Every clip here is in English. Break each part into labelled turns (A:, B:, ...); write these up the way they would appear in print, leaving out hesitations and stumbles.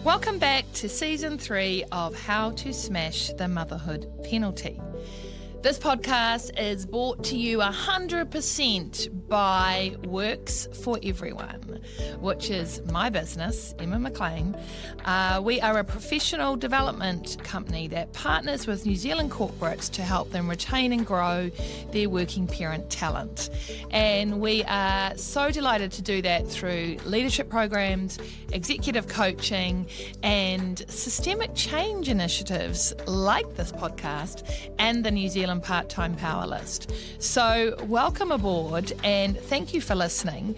A: Welcome back to Season 3 of How to Smash the Motherhood Penalty. This podcast is brought to you 100% by Works for Everyone, which is my business, Emma McLean. We are a professional development company that partners with New Zealand corporates to help them retain and grow their working parent talent. And we are so delighted to do that through leadership programs, executive coaching, and systemic change initiatives like this podcast and the New Zealand Part-Time Power List. So welcome aboard and thank you for listening.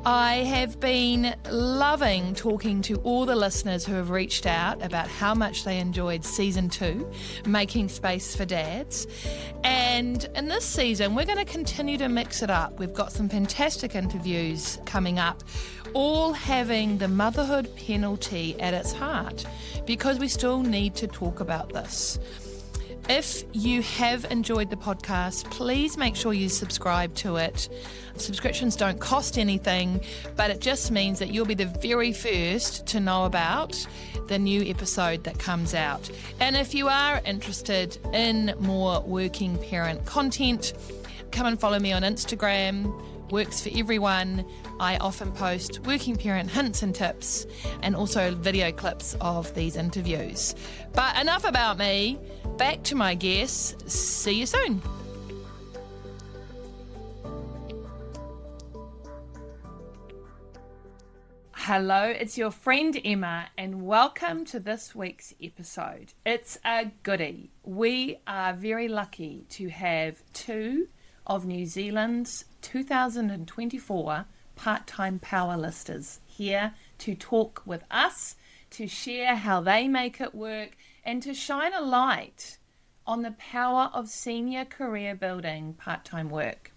A: I have been loving talking to all the listeners who have reached out about how much they enjoyed Season 2, Making Space for Dads. And in this season, we're going to continue to mix it up. We've got some fantastic interviews coming up, all having the motherhood penalty at its heart, because we still need to talk about this. If you have enjoyed the podcast, please make sure you subscribe to it. Subscriptions don't cost anything, but it just means that you'll be the very first to know about the new episode that comes out. And if you are interested in more working parent content, come and follow me on Instagram, Works for Everyone. I often post working parent hints and tips and also video clips of these interviews. But enough about me. Back to my guests. See you soon. Hello, it's your friend Emma, and welcome to this week's episode. It's a goodie. We are very lucky to have two of New Zealand's 2024 part-time power listers here to talk with us, to share how they make it work, and to shine a light on the power of senior career building part-time work.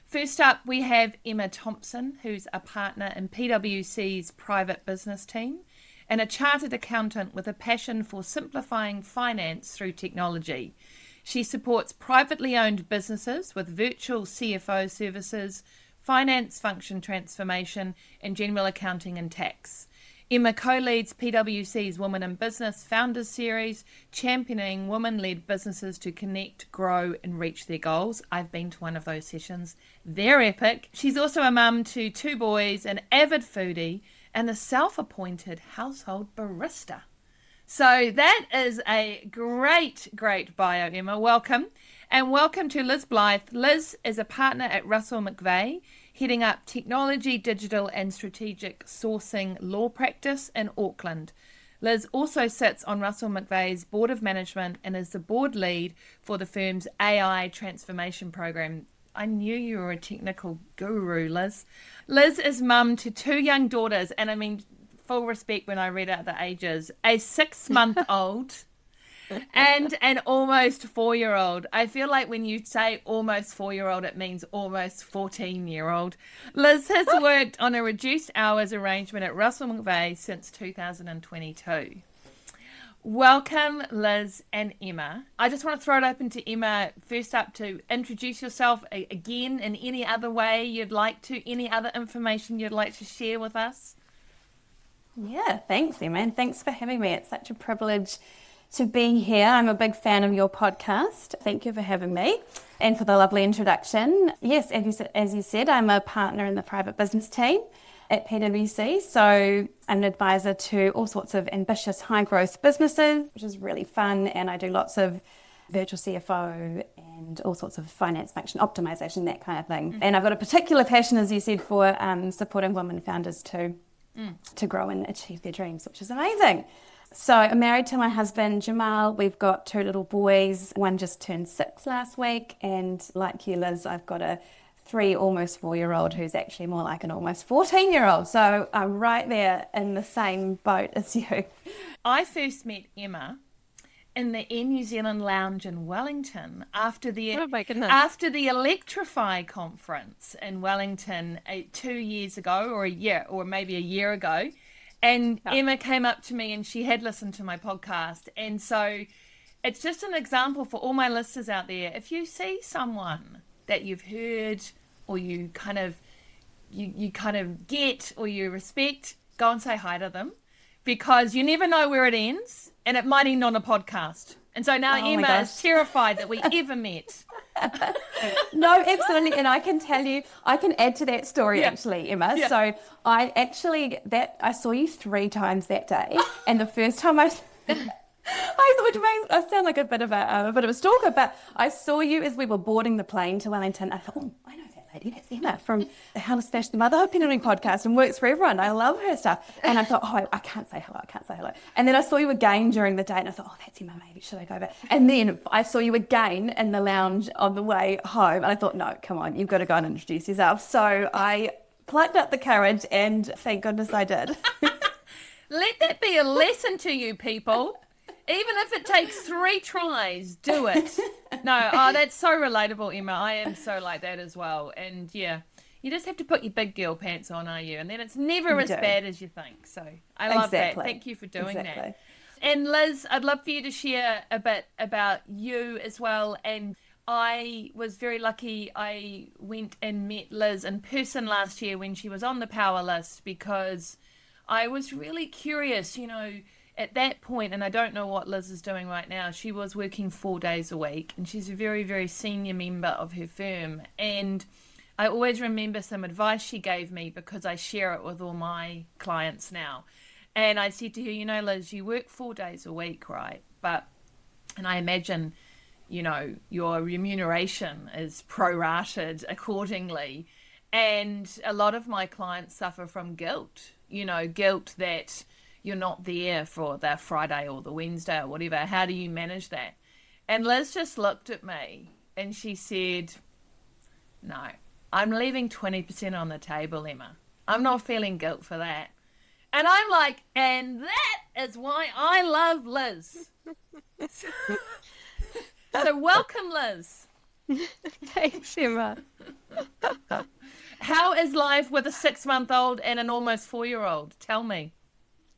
A: First up, we have Emma Thompson, who's a partner in PwC's private business team and a chartered accountant with a passion for simplifying finance through technology. She supports privately owned businesses with virtual CFO services, finance function transformation, and general accounting and tax. Emma co-leads PwC's Women in Business Founders Series, championing women-led businesses to connect, grow, and reach their goals. I've been to one of those sessions. They're epic. She's also a mum to 2 boys, an avid foodie, and a self-appointed household barista. So that is a great bio, Emma. Welcome. And welcome to Liz Blythe. Liz is a partner at Russell Mcveagh, heading up technology, digital and strategic sourcing law practice in Auckland. Liz also sits on Russell Mcveagh's board of management and is the board lead for the firm's AI transformation program. I knew you were a technical guru, Liz. Liz is mum to 2 young daughters, and I mean, full respect when I read out the ages, a 6-month-old and an almost 4-year-old. I feel like when you say almost 4-year-old, it means almost 14-year-old. Liz has worked on a reduced hours arrangement at Russell Mcveagh since 2022. Welcome, Liz and Emma. I just want to throw it open to Emma first up to introduce yourself again in any other way you'd like to, any other information you'd like to share with us.
B: Yeah, thanks, Emma, and thanks for having me. It's such a privilege to be here. I'm a big fan of your podcast. Thank you for having me and for the lovely introduction. Yes, as you said, I'm a partner in the private business team at PwC. So I'm an advisor to all sorts of ambitious high growth businesses, which is really fun. And I do lots of virtual CFO and all sorts of finance function optimization, that kind of thing. And I've got a particular passion, as you said, for supporting women founders to grow and achieve their dreams, which is amazing. So I'm married to my husband, Jamal. We've got 2 little boys. One just turned 6 last week. And like you, Liz, I've got a 3 almost 4-year-old who's actually more like an almost 14-year-old. So I'm right there in the same boat as you.
A: I first met Emma in the Air New Zealand Lounge in Wellington after the Electrify conference in Wellington 2 years ago, or maybe a year ago. And Emma came up to me and she had listened to my podcast. And so it's just an example for all my listeners out there. If you see someone that you've heard or you kind of get or you respect, go and say hi to them, because you never know where it ends, and it might end on a podcast. And so now
B: Oh
A: Emma is terrified that we ever met.
B: No, absolutely. And I can tell you, I can add to that story actually, Emma.
A: Yeah.
B: So I saw you 3 times that day. And the first time which means I sound like a bit of a stalker, but I saw you as we were boarding the plane to Wellington. I thought, oh, I know that lady. That's Emma from the How to Smash the Mother Parenting podcast and works for everyone. I love her stuff. And I thought, oh, I can't say hello. And then I saw you again during the day and I thought, oh, that's Emma, maybe should I go back? And then I saw you again in the lounge on the way home. And I thought, no, come on, you've got to go and introduce yourself. So I plucked up the courage and thank goodness I did.
A: Let that be a lesson to you people. Even if it takes 3 tries, do it. No, that's so relatable, Emma. I am so like that as well. And yeah, you just have to put your big girl pants on, are you? And then it's never as bad as you think. So I love that. Thank you for doing that. And Liz, I'd love for you to share a bit about you as well. And I was very lucky. I went and met Liz in person last year when she was on the power list, because I was really curious, at that point, and I don't know what Liz is doing right now, she was working 4 days a week, and she's a very, very senior member of her firm. And I always remember some advice she gave me, because I share it with all my clients now. And I said to her, Liz, you work 4 days a week, right? And I imagine, your remuneration is prorated accordingly. And a lot of my clients suffer from guilt, guilt that you're not there for the Friday or the Wednesday or whatever. How do you manage that? And Liz just looked at me and she said, no, I'm leaving 20% on the table, Emma. I'm not feeling guilt for that. And I'm like, and that is why I love Liz. So welcome, Liz.
C: Thanks, Emma.
A: How is life with a 6-month-old and an almost 4-year-old? Tell me.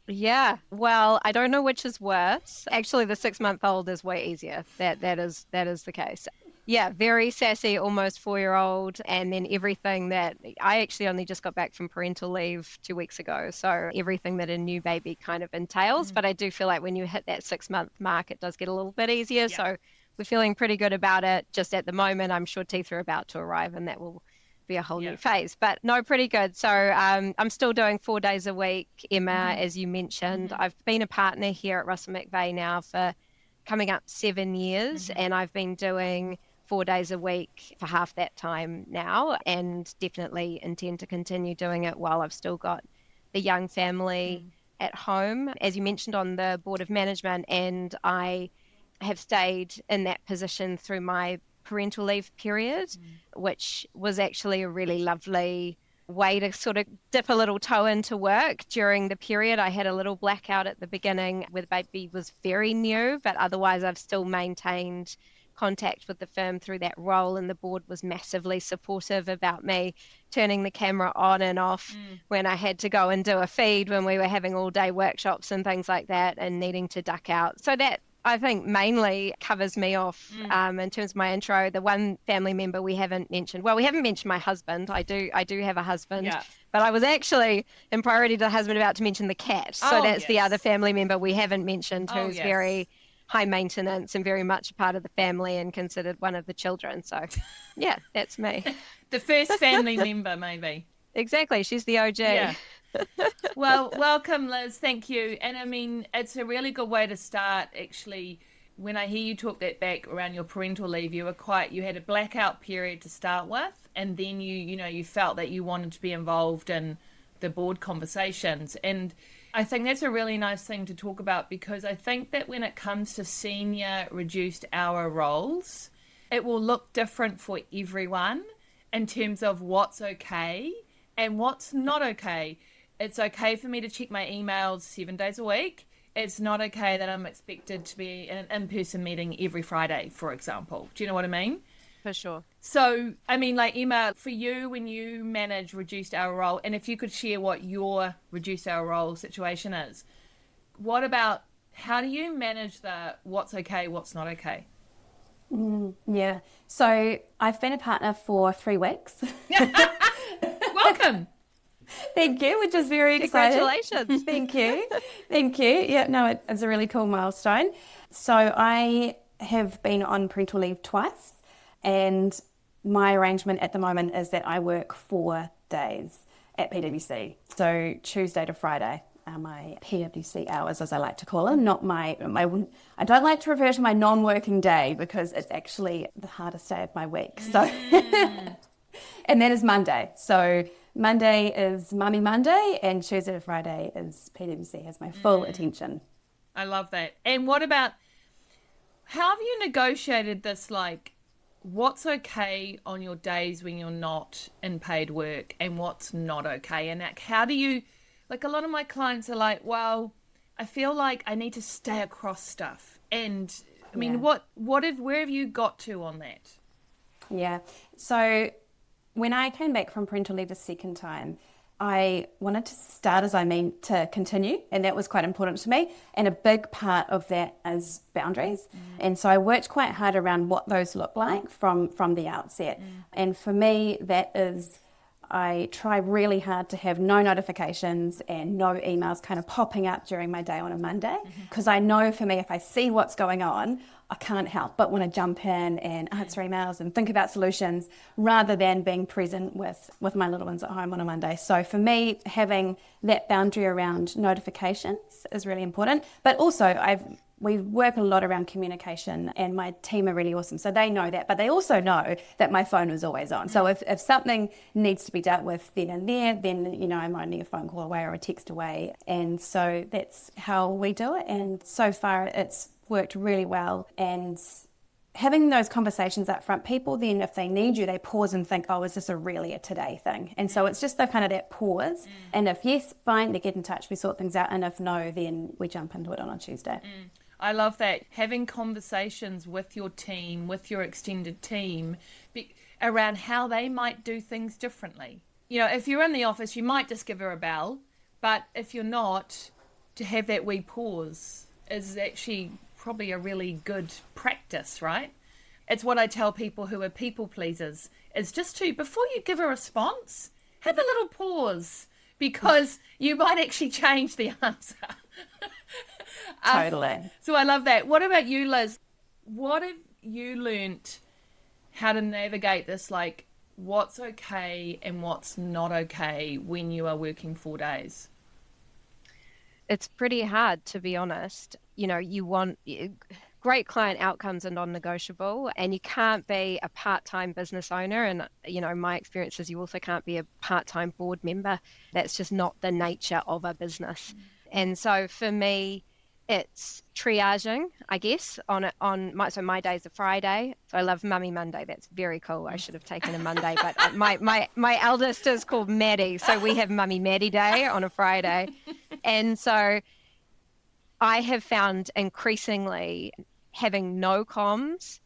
C: Yeah, well, I don't know which is worse. Actually, the 6-month-old is way easier. That is the case. Yeah, very sassy, almost 4-year-old, and then everything that I actually only just got back from parental leave 2 weeks ago. So everything that a new baby kind of entails. But I do feel like when you hit that 6-month mark, it does get a little bit easier. Yeah. So we're feeling pretty good about it. Just at the moment, I'm sure teeth are about to arrive, and that will be a whole new phase, but no, pretty good. So I'm still doing 4 days a week, Emma, as you mentioned. I've been a partner here at Russell Mcveagh now for coming up 7 years, and I've been doing 4 days a week for half that time now, and definitely intend to continue doing it while I've still got the young family at home. As you mentioned, on the board of management, and I have stayed in that position through my parental leave period, which was actually a really lovely way to sort of dip a little toe into work during the period. I had a little blackout at the beginning where the baby was very new, but otherwise I've still maintained contact with the firm through that role, and the board was massively supportive about me turning the camera on and off when I had to go and do a feed, when we were having all day workshops and things like that, and needing to duck out. So that, I think, mainly covers me off in terms of my intro. The one family member we haven't mentioned, well, we haven't mentioned my husband. I do have a husband, but I was actually in priority to the husband about to mention the cat. So that's the other family member we haven't mentioned, who's very high maintenance and very much a part of the family and considered one of the children. So yeah, that's me.
A: The first family member, maybe.
C: Exactly. She's the OG.
A: Yeah. Well, welcome, Liz. Thank you. And I mean, it's a really good way to start, actually. When I hear you talk that back around your parental leave, you had a blackout period to start with, and then you felt that you wanted to be involved in the board conversations. And I think that's a really nice thing to talk about, because I think that when it comes to senior reduced hour roles, it will look different for everyone in terms of what's okay and what's not okay. It's okay for me to check my emails 7 days a week. It's not okay that I'm expected to be in an in-person meeting every Friday, for example. Do you know what I mean?
C: For sure.
A: So, I mean, like, Emma, for you, when you manage reduced hour role, and if you could share what your reduced hour role situation is, what about, how do you manage the what's okay, what's not okay?
B: Yeah. So I've been a partner for 3 weeks.
A: Welcome.
B: Thank you, which is very exciting.
C: Congratulations.
B: Thank you. Thank you. Yeah, no, it's a really cool milestone. So I have been on parental leave twice, and my arrangement at the moment is that I work 4 days at PwC. So Tuesday to Friday are my PwC hours, as I like to call them, not my I don't like to refer to my non-working day because it's actually the hardest day of my week. So, and that is Monday. So Monday is Mummy Monday, and Tuesday to Friday is PwC has my full attention.
A: I love that. And what about, how have you negotiated this, like, what's okay on your days when you're not in paid work and what's not okay? And like, how do you, like, a lot of my clients are like, well, I feel like I need to stay across stuff. And I mean, where have you got to on that?
B: Yeah. So when I came back from parental leave the second time, I wanted to start as I mean to continue, and that was quite important to me. And a big part of that is boundaries. And so I worked quite hard around what those look like from the outset. And for me, that is, I try really hard to have no notifications and no emails kind of popping up during my day on a Monday, because I know for me, if I see what's going on, I can't help but want to jump in and answer emails and think about solutions rather than being present with my little ones at home on a Monday. So for me, having that boundary around notifications is really important. But also we work a lot around communication, and my team are really awesome. So they know that, but they also know that my phone is always on. So if something needs to be dealt with then and there, then, you know, I'm only a phone call away or a text away. And so that's how we do it. And so far it's worked really well. And having those conversations up front, people then, if they need you, they pause and think, oh, is this really a today thing? And so it's just the kind of that pause. And if yes, fine, they get in touch, we sort things out. And if no, then we jump into it on a Tuesday.
A: I love that. Having conversations with your team, with your extended team, around how they might do things differently. You know, if you're in the office, you might just give her a bell. But if you're not, to have that wee pause is actually probably a really good practice, right? It's what I tell people who are people pleasers, is just to, before you give a response, have a little pause, because you might actually change the answer.
B: Totally.
A: So I love that. What about you, Liz? What have you learnt how to navigate this, like what's okay and what's not okay when you are working 4 days?
C: It's pretty hard, to be honest. You know, you want great client outcomes are non-negotiable, and you can't be a part-time business owner. And, you know, my experience is you also can't be a part-time board member. That's just not the nature of a business. And so for me, it's triaging, I guess, so my day's a Friday. So I love Mummy Monday. That's very cool. I should have taken a Monday, but my eldest is called Maddie. So we have Mummy Maddie Day on a Friday. And so I have found increasingly having no comms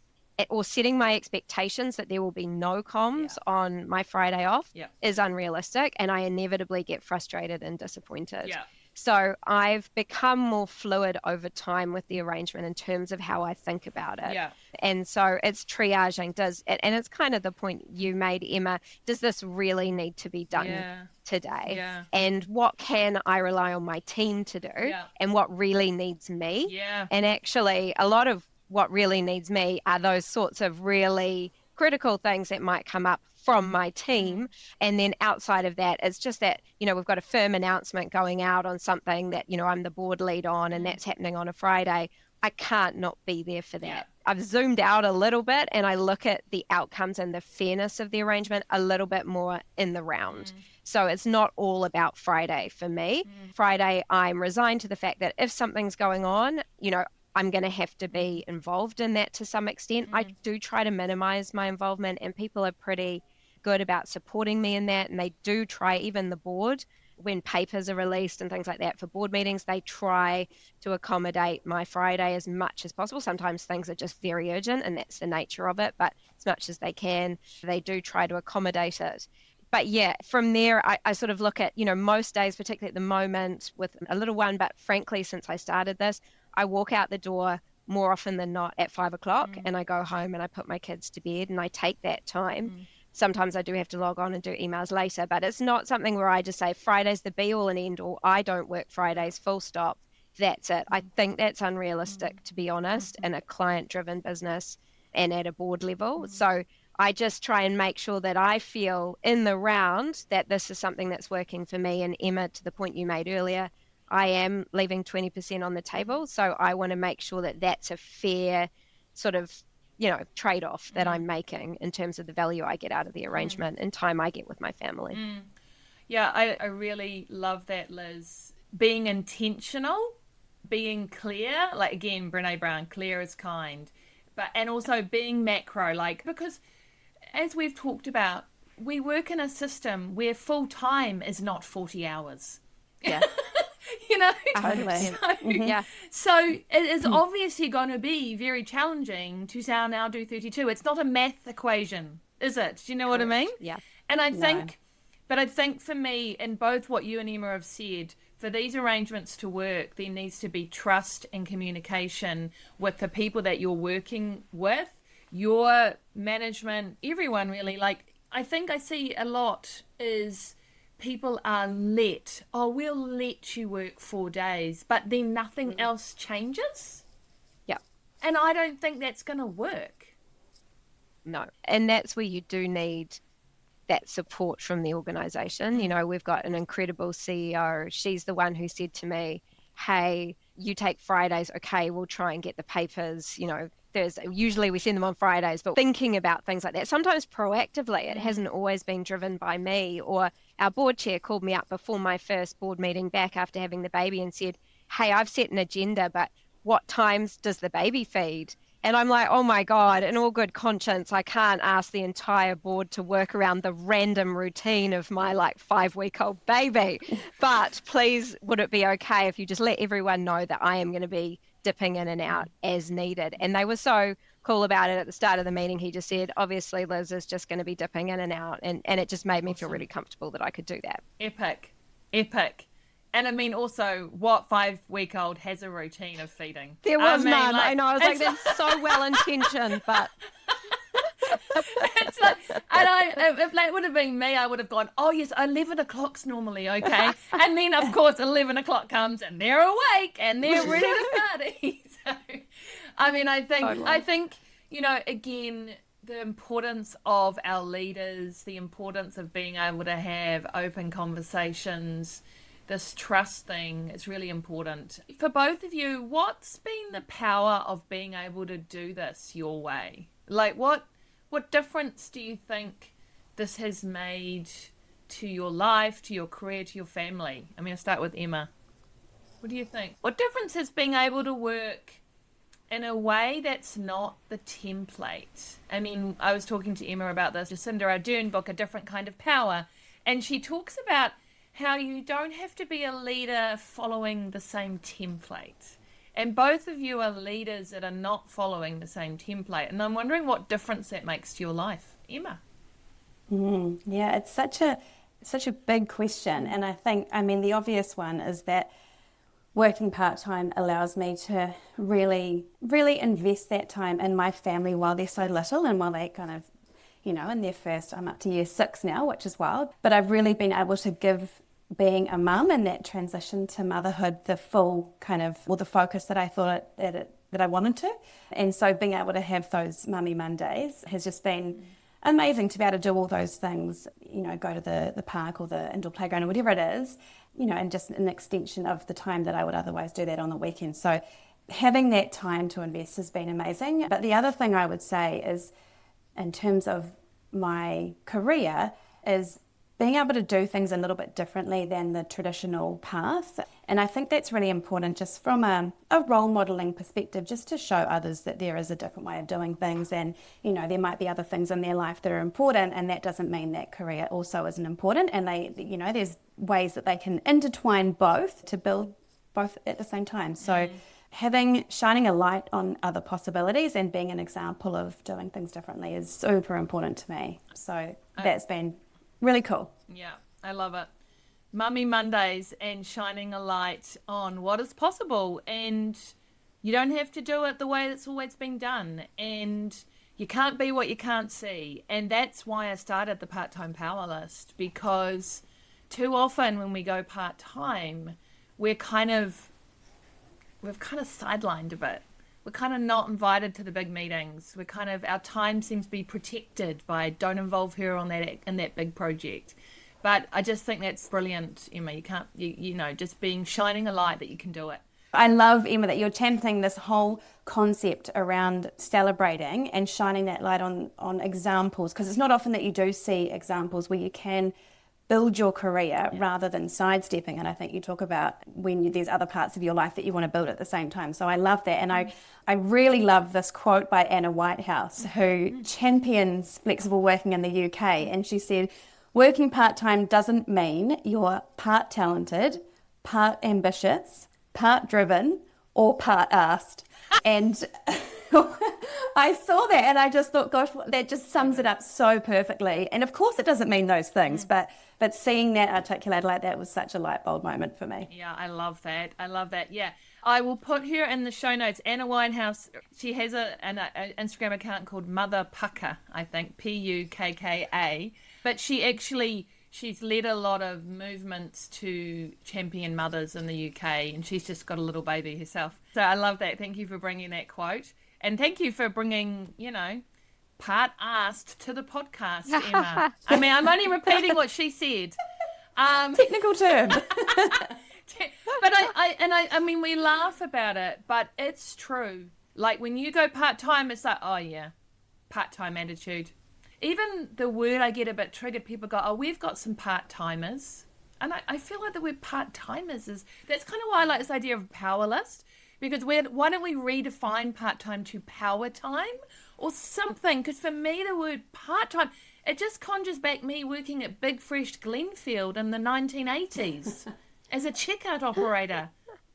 C: or setting my expectations that there will be no comms on my Friday off is unrealistic. And I inevitably get frustrated and disappointed. Yeah. So I've become more fluid over time with the arrangement in terms of how I think about it. Yeah. And so it's triaging. And it's kind of the point you made, Emma. Does this really need to be done today? Yeah. And what can I rely on my team to do? Yeah. And what really needs me? Yeah. And actually, a lot of what really needs me are those sorts of really critical things that might come up from my team. And then outside of that, it's just that, you know, we've got a firm announcement going out on something that, you know, I'm the board lead on, and that's happening on a Friday. I can't not be there for that. Yeah. I've zoomed out a little bit, and I look at the outcomes and the fairness of the arrangement a little bit more in the round. So it's not all about Friday for me. Friday, I'm resigned to the fact that if something's going on, you know, I'm going to have to be involved in that to some extent. I do try to minimize my involvement, and people are pretty good about supporting me in that. And they do try, even the board, when papers are released and things like that for board meetings, they try to accommodate my Friday as much as possible. Sometimes things are just very urgent, and that's the nature of it, but as much as they can, they do try to accommodate it. But yeah, from there, I sort of look at, you know, most days, particularly at the moment with a little one, but frankly, since I started this, I walk out the door more often than not at 5 o'clock and I go home and I put my kids to bed, and I take that time sometimes I do have to log on and do emails later, but it's not something where I just say Friday's the be all and end all. I don't work Fridays, full stop. That's it. I think that's unrealistic, to be honest, in a client-driven business and at a board level. So I just try and make sure that I feel in the round that this is something that's working for me. And Emma, to the point you made earlier, I am leaving 20% on the table. So I want to make sure that that's a fair sort of, trade-off that I'm making in terms of the value I get out of the arrangement and time I get with my family.
A: Yeah, I really love that, Liz. Being intentional, being clear, like again, Brene Brown, clear is kind, and also being macro, because as we've talked about, we work in a system where full time is not 40 hours.
C: Yeah.
B: Totally.
A: So it is obviously going to be very challenging to now do 32. It's not a math equation, is it? Do you know what I mean?
C: Yeah.
A: And I think for me, in both what you and Emma have said, for these arrangements to work, there needs to be trust and communication with the people that you're working with, your management, everyone really. I think I see a lot is people are we'll let you work 4 days, but then nothing else changes.
C: Yeah.
A: And I don't think that's going to work.
C: No. And that's where you do need that support from the organisation. We've got an incredible CEO. She's the one who said to me, hey, you take Fridays, okay, we'll try and get the papers, Thursday. Usually we send them on Fridays, but thinking about things like that, sometimes proactively, it hasn't always been driven by me. Or our board chair called me up before my first board meeting back after having the baby and said, hey, I've set an agenda, but what times does the baby feed? And I'm like, oh my God, in all good conscience, I can't ask the entire board to work around the random routine of my 5-week-old baby. But please, would it be okay if you just let everyone know that I am going to be dipping in and out as needed? And they were so cool about it at the start of the meeting. He just said, obviously Liz is just going to be dipping in and out. And it just made me feel really comfortable that I could do that.
A: Epic. And I mean, also, what 5-week-old has a routine of feeding?
C: There was none. I know. I was like, that's so well intentioned, but
A: it's if that would have been me, I would have gone, oh yes, 11 o'clock's normally okay. And then of course 11 o'clock comes and they're awake and they're ready to party. So I mean, I think again, the importance of our leaders, the importance of being able to have open conversations, this trust thing is really important. For both of you, what's been the power of being able to do this your way? What difference do you think this has made to your life, to your career, to your family? I'm going to start with Emma. What do you think? What difference has being able to work in a way that's not the template? I mean, I was talking to Emma about this, Jacinda Ardern book, A Different Kind of Power, and she talks about how you don't have to be a leader following the same template. And both of you are leaders that are not following the same template. And I'm wondering what difference that makes to your life. Emma?
B: Yeah, it's such a big question. And I think, the obvious one is that working part-time allows me to really, really invest that time in my family while they're so little and while they kind of, in their first, I'm up to year 6 now, which is wild. But I've really been able to give being a mum and that transition to motherhood the full the focus that I thought that I wanted to. And so being able to have those mummy Mondays has just been amazing, to be able to do all those things, go to the park or the indoor playground or whatever it is, and just an extension of the time that I would otherwise do that on the weekend. So having that time to invest has been amazing. But the other thing I would say is, in terms of my career, is being able to do things a little bit differently than the traditional path. And I think that's really important just from a role modelling perspective, just to show others that there is a different way of doing things, and there might be other things in their life that are important, and that doesn't mean that career also isn't important. And there's ways that they can intertwine both to build both at the same time. So shining a light on other possibilities and being an example of doing things differently is super important to me. So that's been really cool.
A: Yeah, I love it. Mummy Mondays and shining a light on what is possible, and you don't have to do it the way that's always been done. And you can't be what you can't see. And that's why I started the Part-Time Power List, because too often when we go part-time, we've kind of sidelined a bit. We're kind of not invited to the big meetings. Our time seems to be protected by don't involve her on that in that big project. But I just think that's brilliant, Emma. Just shining a light that you can do it.
B: I love, Emma, that you're championing this whole concept around celebrating and shining that light on examples, because it's not often that you do see examples where you can build your career rather than sidestepping. And I think you talk about when there's other parts of your life that you want to build at the same time. So I love that. And I really love this quote by Anna Whitehouse, who champions flexible working in the UK. And she said, working part-time doesn't mean you're part talented, part ambitious, part driven, or part asked. And I saw that and I just thought, gosh, that just sums it up so perfectly. And of course it doesn't mean those things, but seeing that articulated like that was such a light bulb moment for me.
A: Yeah, I love that. Yeah. I will put her in the show notes. Anna Winehouse, she has an Instagram account called Mother Pucka, I think, Pukka. But she's led a lot of movements to champion mothers in the UK, and she's just got a little baby herself. So I love that. Thank you for bringing that quote. And thank you for bringing, part asked to the podcast, Emma. I mean, I'm only repeating what she said.
B: Technical term.
A: But I mean, we laugh about it, but it's true. Like when you go part-time, it's like, oh yeah, part-time attitude. Even the word, I get a bit triggered. People go, oh, we've got some part-timers. And I feel like the word part-timers that's kind of why I like this idea of power list. Because why don't we redefine part-time to power time or something? Because for me, the word part-time, it just conjures back me working at Big Fresh Glenfield in the 1980s as a checkout operator.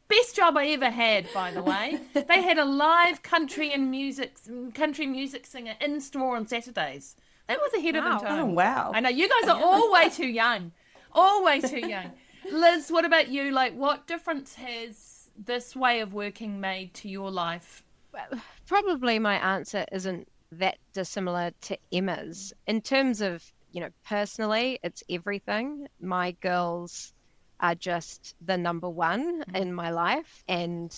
A: Best job I ever had, by the way. They had a live country music singer in store on Saturdays. That was ahead of its time.
B: Oh, wow.
A: I know, you guys are all way too young. All way too young. Liz, what about you? Like, what difference has this way of working made to your life?
C: Well, probably my answer isn't that dissimilar to Emma's. In terms of, personally, it's everything. My girls are just the number one in my life. And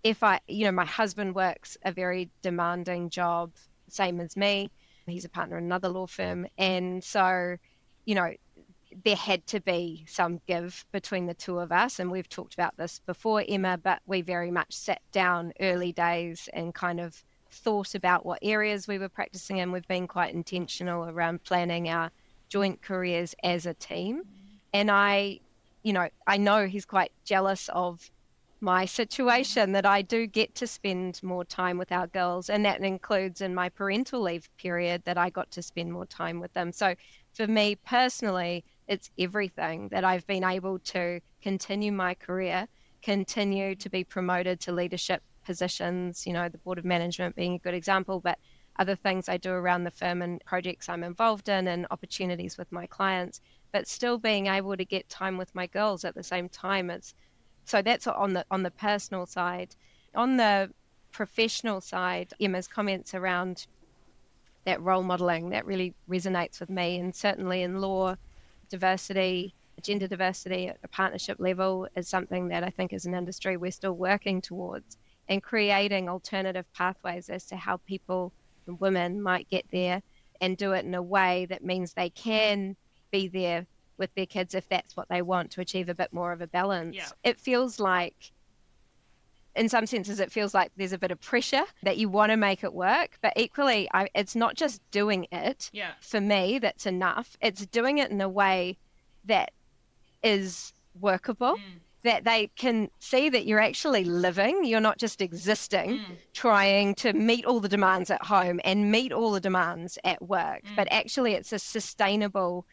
C: if my husband works a very demanding job, same as me. He's a partner in another law firm. And so, there had to be some give between the two of us. And we've talked about this before, Emma, but we very much sat down early days and kind of thought about what areas we were practicing in. We've been quite intentional around planning our joint careers as a team. And I know he's quite jealous of my situation, that I do get to spend more time with our girls, and that includes in my parental leave period that I got to spend more time with them. So for me personally, it's everything that I've been able to continue my career, continue to be promoted to leadership positions, the board of management being a good example, but other things I do around the firm and projects I'm involved in and opportunities with my clients, but still being able to get time with my girls at the same time. So that's on the personal side. On the professional side, Emma's comments around that role modeling, that really resonates with me. And certainly in law, diversity, gender diversity at a partnership level is something that I think as an industry we're still working towards, and creating alternative pathways as to how people and women might get there and do it in a way that means they can be there with their kids if that's what they want, to achieve a bit more of a balance.
A: Yeah.
C: It feels like, in some senses, it feels like there's a bit of pressure that you want to make it work, but equally, it's not just doing it.
A: Yeah.
C: For me, that's enough. It's doing it in a way that is workable, that they can see that you're actually living, you're not just existing, trying to meet all the demands at home and meet all the demands at work, but actually it's a sustainable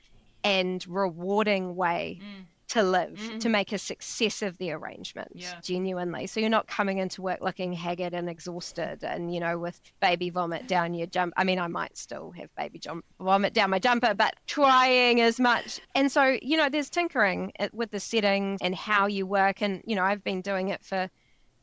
C: and rewarding way to live, to make a success of the arrangement, genuinely. So you're not coming into work looking haggard and exhausted and, with baby vomit down your jumper. I mean, I might still have baby vomit down my jumper, but trying as much. And so, there's tinkering with the settings and how you work. And, I've been doing it for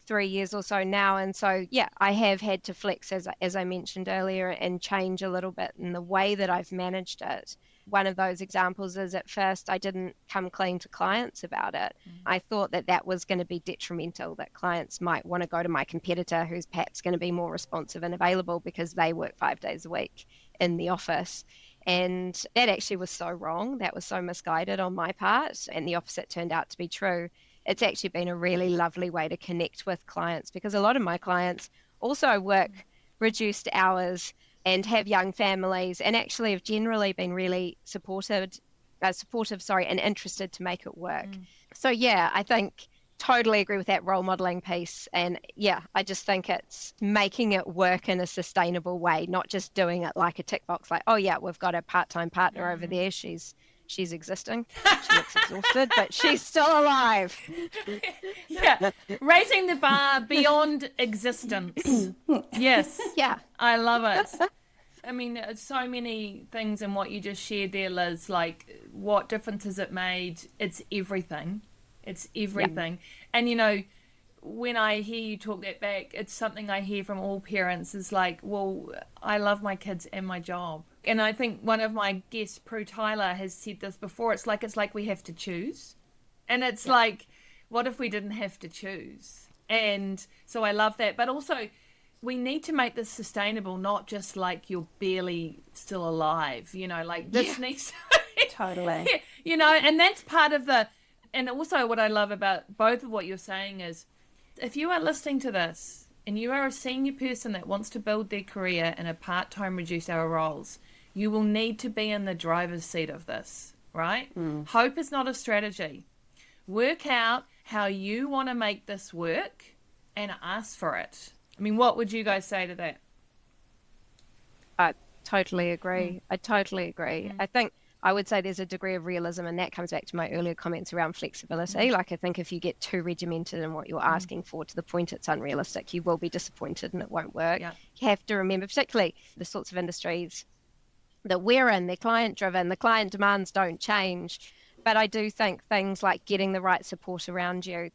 C: 3 years or so now. And so, yeah, I have had to flex, as I mentioned earlier, and change a little bit in the way that I've managed it. One of those examples is at first I didn't come clean to clients about it. I thought that was going to be detrimental, that clients might want to go to my competitor who's perhaps going to be more responsive and available because they work 5 days a week in the office. And that actually was so wrong. That was so misguided on my part. And the opposite turned out to be true. It's actually been a really lovely way to connect with clients, because a lot of my clients also work reduced hours and have young families, and actually have generally been really supportive, and interested to make it work. So yeah, I think totally agree with that role modeling piece. And yeah, I just think it's making it work in a sustainable way, not just doing it like a tick box, like, oh yeah, we've got a part-time partner over there. She's existing. She looks exhausted, but she's still alive.
A: Yeah, raising the bar beyond existence. Yes.
C: Yeah.
A: I love it. I mean, so many things in what you just shared there, Liz, like what difference has it made? It's everything. It's everything. Yep. And, you know, when I hear you talk that back, it's something I hear from all parents is like, well, I love my kids and my job. And I think one of my guests, Prue Tyler, has said this before. It's like we have to choose. And it's like, what if we didn't have to choose? And so I love that. But also, we need to make this sustainable, not just like you're barely still alive, you know, like this needs to...
B: Totally.
A: You know, and that's part of the... And also what I love about both of what you're saying is, if you are listening to this and you are a senior person that wants to build their career in a part-time reduced hour roles, you will need to be in the driver's seat of this, right? Hope is not a strategy. Work out how you want to make this work and ask for it. I mean, what would you guys say to that?
C: I totally agree. I totally agree. I think I would say there's a degree of realism, and that comes back to my earlier comments around flexibility. Like, I think if you get too regimented in what you're asking for to the point it's unrealistic, you will be disappointed and it won't work. Yeah. You have to remember, particularly the sorts of industries that we're in, they're client driven, the client demands don't change. But I do think things like getting the right support around you,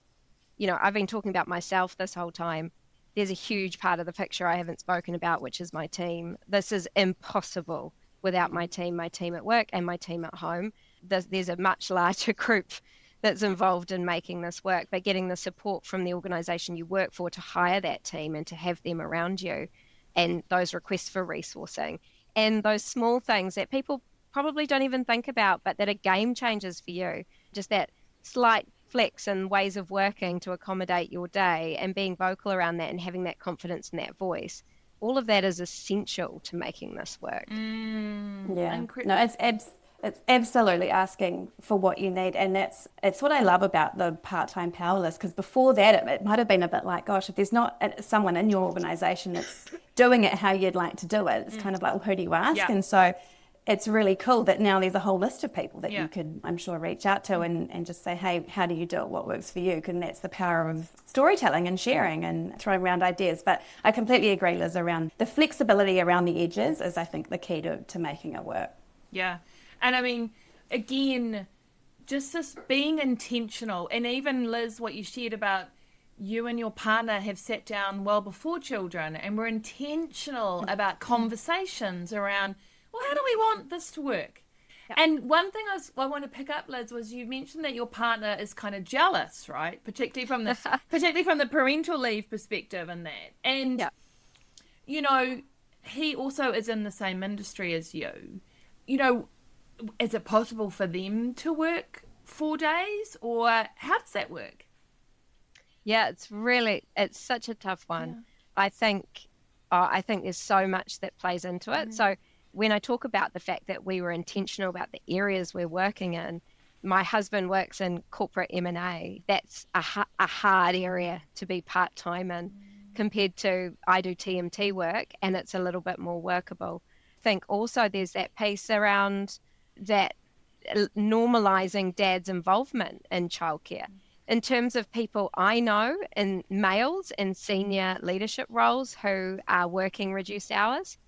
C: you know, I've been talking about myself this whole time. There's a huge part of the picture I haven't spoken about, which is my team. This is impossible without my team at work and my team at home. There's a much larger group that's involved in making this work, but getting the support from the organisation you work for to hire that team and to have them around you, and those requests for resourcing and those small things that people probably don't even think about, but that are game changers for you. Just that slight flex and ways of working to accommodate your day, and being vocal around that and having that confidence in that voice. All of that is essential to making this work.
B: No, it's absolutely asking for what you need, and it's what I love about the part-time powerless, because before that it might have been a bit like, gosh, if there's not someone in your organisation that's doing it how you'd like to do it, it's kind of like, well, who do you ask? And so it's really cool that now there's a whole list of people that you could, I'm sure, reach out to and just say, hey, how do you do it? What works for you? And that's the power of storytelling and sharing and throwing around ideas. But I completely agree, Liz, around the flexibility around the edges is, I think, the key to making it work.
A: Yeah. And I mean, again, just this being intentional. And even, Liz, what you shared about you and your partner have sat down well before children and were intentional about conversations around, well, how do we want this to work? Yep. And one thing I want to pick up, Liz, was you mentioned that your partner is kind of jealous, right? Particularly from the parental leave perspective and that. And, you know, he also is in the same industry as you. You know, is it possible for them to work 4 days, or how does that work?
C: Yeah, it's such a tough one. Yeah. I think there's so much that plays into it. So when I talk about the fact that we were intentional about the areas we're working in, my husband works in corporate M&A. That's a hard area to be part-time in compared to I do TMT work, and it's a little bit more workable. I think also there's that piece around that normalising dad's involvement in childcare. In terms of people I know, in males in senior leadership roles who are working reduced hours,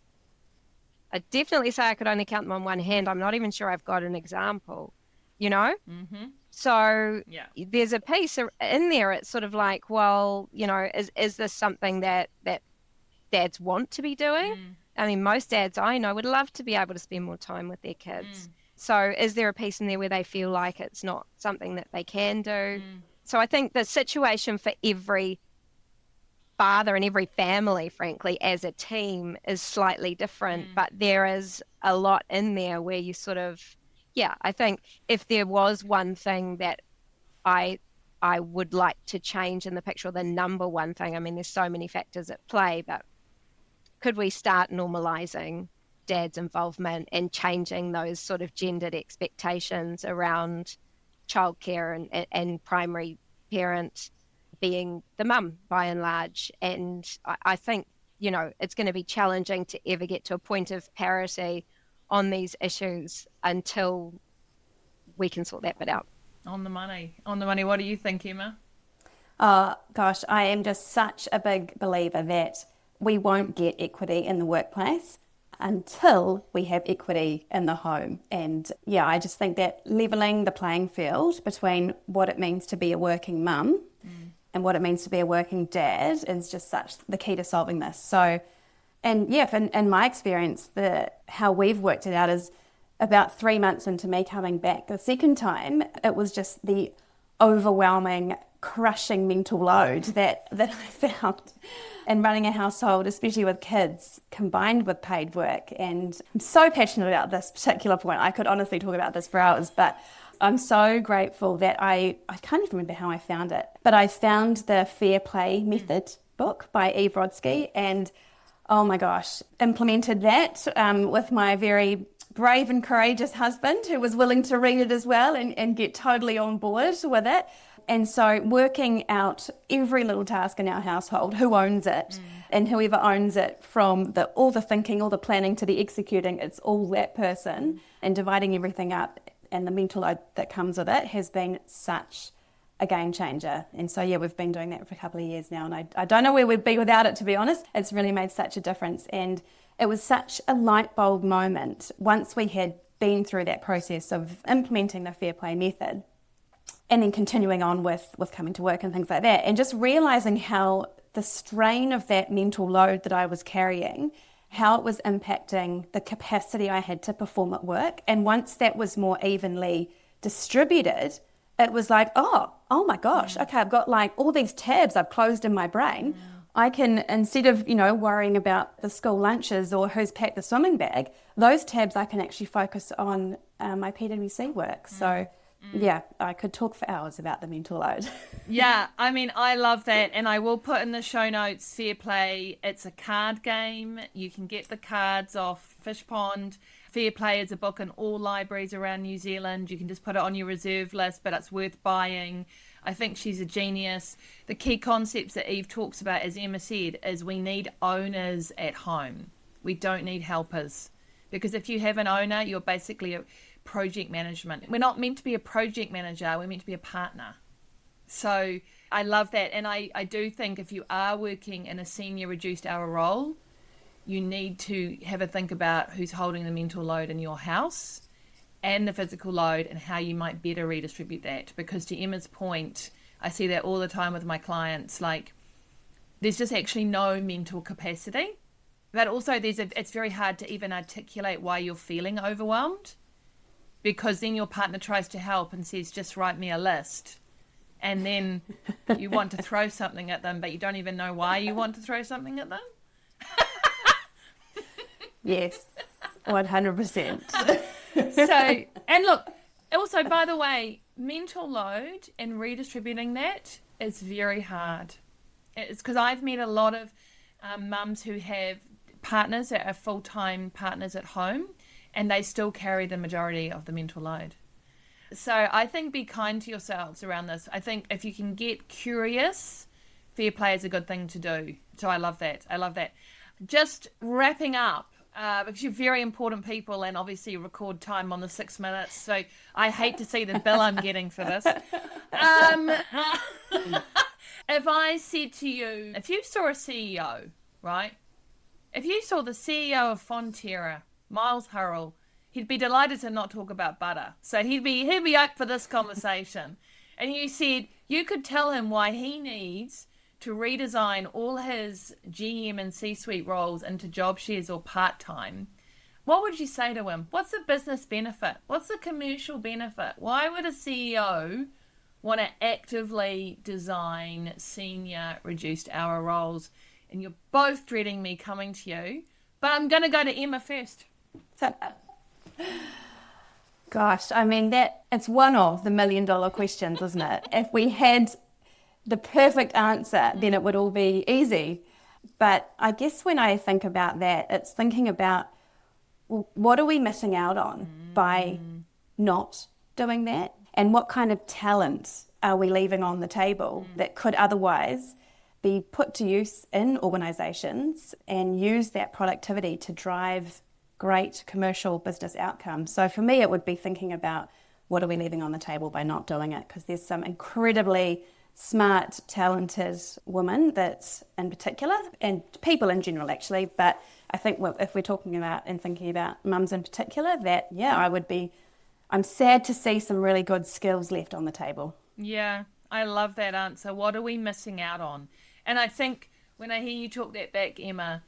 C: I definitely say I could only count them on one hand. I'm not even sure I've got an example, you know? So
A: Yeah.
C: there's a piece in there. It's sort of like, well, is this something that dads want to be doing? I mean, most dads I know would love to be able to spend more time with their kids. So is there a piece in there where they feel like it's not something that they can do? So I think the situation for every father and every family, frankly, as a team is slightly different, but there is a lot in there where you sort of, I think if there was one thing that I would like to change in the picture, or the number one thing, I mean, there's so many factors at play, but could we start normalizing dad's involvement and changing those sort of gendered expectations around childcare and primary parent being the mum by and large? And I think, it's going to be challenging to ever get to a point of parity on these issues until we can sort that bit out.
A: On the money. What do you think, Emma?
B: Oh, gosh, I am just such a big believer that we won't get equity in the workplace until we have equity in the home. And I just think that levelling the playing field between what it means to be a working mum and what it means to be a working dad is just such the key to solving this. So, and in my experience, how we've worked it out is about 3 months into me coming back the second time, it was just the overwhelming, crushing mental load that I found in running a household, especially with kids, combined with paid work. And I'm so passionate about this particular point. I could honestly talk about this for hours, but I'm so grateful that I can't even remember how I found it, but I found the Fair Play Method book by Eve Rodsky, and oh my gosh, implemented that with my very brave and courageous husband who was willing to read it as well and get totally on board with it. And so working out every little task in our household, who owns it, and whoever owns it, from all the thinking, all the planning to the executing, it's all that person, and dividing everything up and the mental load that comes with it has been such a game changer. And so we've been doing that for a couple of years now, and I don't know where we'd be without it, to be honest. It's really made such a difference, and it was such a light bulb moment once we had been through that process of implementing the Fair Play Method and then continuing on with coming to work and things like that, and just realising how the strain of that mental load that I was carrying, how it was impacting the capacity I had to perform at work. And once that was more evenly distributed, it was like, oh my gosh, okay, I've got like all these tabs I've closed in my brain. I can, instead of, worrying about the school lunches or who's packed the swimming bag, those tabs I can actually focus on my PwC work. So I could talk for hours about the mental load.
A: Yeah, I mean, I love that. And I will put in the show notes, Fair Play. It's a card game. You can get the cards off Fish Pond. Fair Play is a book in all libraries around New Zealand. You can just put it on your reserve list, but it's worth buying. I think she's a genius. The key concepts that Eve talks about, as Emma said, is we need owners at home. We don't need helpers. Because if you have an owner, you're basically a project management. We're not meant to be a project manager. We're meant to be a partner. So I love that. And I do think if you are working in a senior reduced hour role, you need to have a think about who's holding the mental load in your house and the physical load, and how you might better redistribute that. Because to Emma's point, I see that all the time with my clients, like there's just actually no mental capacity. But also it's very hard to even articulate why you're feeling overwhelmed, because then your partner tries to help and says, just write me a list. And then you want to throw something at them, but you don't even know why you want to throw something at them.
B: Yes, 100%.
A: So, and look, also, by the way, mental load and redistributing that is very hard. It's because I've met a lot of mums who have partners that are full-time partners at home, and they still carry the majority of the mental load. So I think be kind to yourselves around this. I think if you can get curious, Fair Play is a good thing to do. So I love that. Just wrapping up, because you're very important people, and obviously record time on the 6 minutes. So I hate to see the bill I'm getting for this. If I said to you, if you saw a CEO, right? If you saw the CEO of Fonterra, Miles Hurrell, he'd be delighted to not talk about butter. So he'd be up for this conversation. And you said you could tell him why he needs to redesign all his GM and C-suite roles into job shares or part-time. What would you say to him? What's the business benefit? What's the commercial benefit? Why would a CEO want to actively design senior reduced hour roles? And you're both dreading me coming to you, but I'm going to go to Emma first.
B: Gosh, I mean, it's one of the $1 million questions, isn't it? If we had the perfect answer, then it would all be easy. But I guess when I think about that, it's thinking about, well, what are we missing out on by not doing that? And what kind of talent are we leaving on the table that could otherwise be put to use in organisations and use that productivity to drive great commercial business outcomes? So for me, it would be thinking about what are we leaving on the table by not doing it? Because there's some incredibly smart, talented women that in particular, and people in general actually, but I think if we're talking about and thinking about mums in particular, that, I'm sad to see some really good skills left on the table.
A: Yeah, I love that answer. What are we missing out on? And I think when I hear you talk that back, Emma,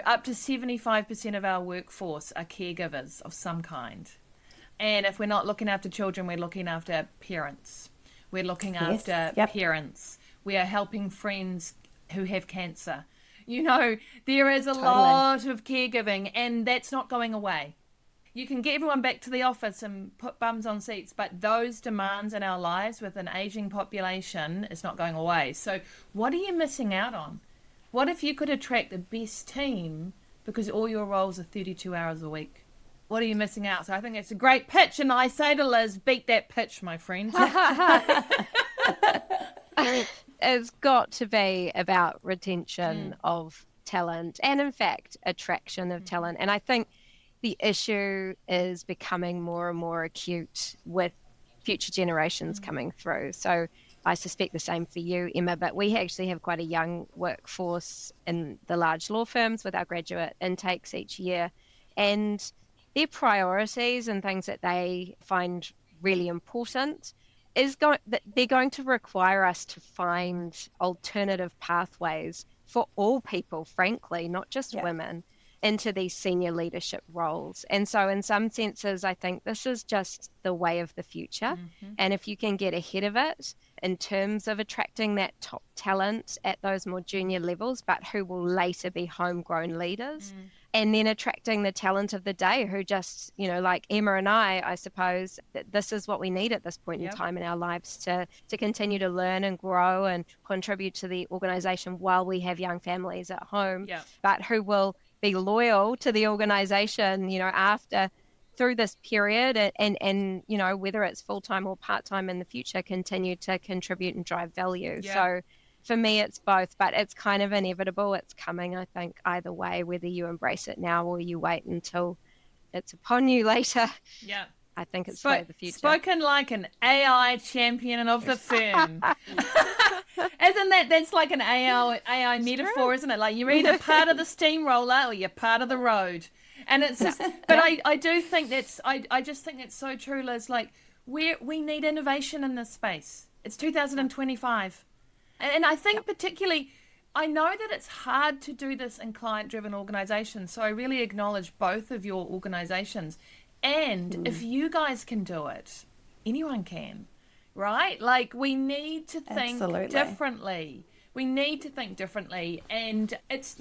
A: up to 75% of our workforce are caregivers of some kind. And if we're not looking after children, we're looking after parents. We're looking after parents. We are helping friends who have cancer. There is a lot of caregiving, and that's not going away. You can get everyone back to the office and put bums on seats, but those demands in our lives with an aging population is not going away. So what are you missing out on? What if you could attract the best team because all your roles are 32 hours a week? What are you missing out? So I think it's a great pitch, and I say to Liz, beat that pitch, my friend.
C: It's got to be about retention of talent and, in fact, attraction of talent. And I think the issue is becoming more and more acute with future generations coming through. So I suspect the same for you, Emma, but we actually have quite a young workforce in the large law firms with our graduate intakes each year. And their priorities and things that they find really important they're going to require us to find alternative pathways for all people, frankly, not just women, into these senior leadership roles. And so in some senses, I think this is just the way of the future. And if you can get ahead of it in terms of attracting that top talent at those more junior levels, but who will later be homegrown leaders, and then attracting the talent of the day who just, like Emma and I suppose, that this is what we need at this point in time in our lives to continue to learn and grow and contribute to the organisation while we have young families at home, but who will be loyal to the organisation, through this period and whether it's full-time or part-time in the future, continue to contribute and drive value. So for me, it's both, but it's kind of inevitable. It's coming, I think, either way, whether you embrace it now or you wait until it's upon you later. Yeah. I think it's the way of the future.
A: Spoken like an AI champion of the firm. That's like an AI metaphor, isn't it? Like you're either part of the steamroller or you're part of the road. And it's just, but I do think I just think it's so true, Liz. Like we need innovation in this space. It's 2025. And I think particularly, I know that it's hard to do this in client-driven organizations. So I really acknowledge both of your organizations. And if you guys can do it, anyone can, right? Like we need to think differently. We need to think differently. And it's,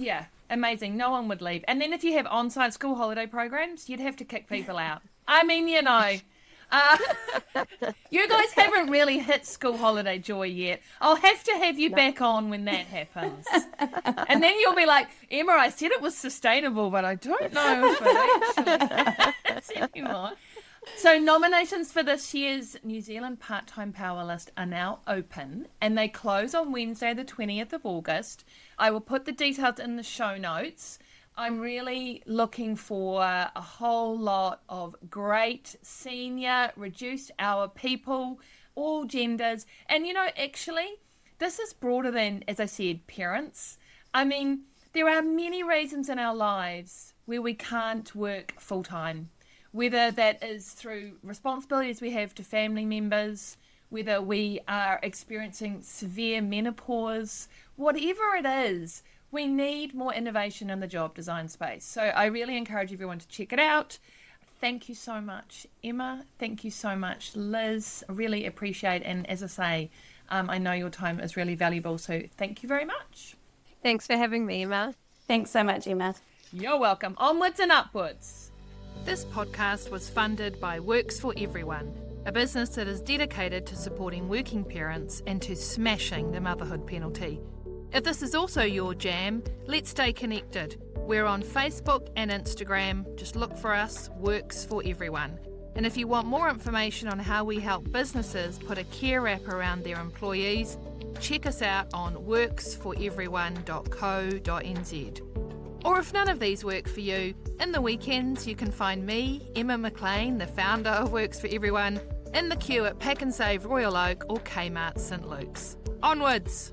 A: amazing. No one would leave. And then if you have on-site school holiday programs, you'd have to kick people out. I mean, you guys haven't really hit school holiday joy yet. I'll have to have you back on when that happens. And then you'll be like, Emma, I said it was sustainable, but I don't know if it actually is anymore. So nominations for this year's New Zealand Part-Time Power List are now open, and they close on Wednesday the 20th of August. I will put the details in the show notes. I'm really looking for a whole lot of great senior reduced hour people, all genders. And, actually, this is broader than, as I said, parents. I mean, there are many reasons in our lives where we can't work full-time. whether that is through responsibilities we have to family members, whether we are experiencing severe menopause, whatever it is, we need more innovation in the job design space. So I really encourage everyone to check it out. Thank you so much, Emma. Thank you so much, Liz. I really appreciate, and as I say, I know your time is really valuable, so thank you very much.
C: Thanks for having me, Emma.
B: Thanks so much, Emma.
A: You're welcome. Onwards and upwards. This podcast was funded by Works for Everyone, a business that is dedicated to supporting working parents and to smashing the motherhood penalty. If this is also your jam, let's stay connected. We're on Facebook and Instagram. Just look for us, Works for Everyone. And if you want more information on how we help businesses put a care wrap around their employees, check us out on worksforeveryone.co.nz. Or if none of these work for you, in the weekends you can find me, Emma McLean, the founder of Works for Everyone, in the queue at Pack and Save Royal Oak or Kmart St Luke's. Onwards!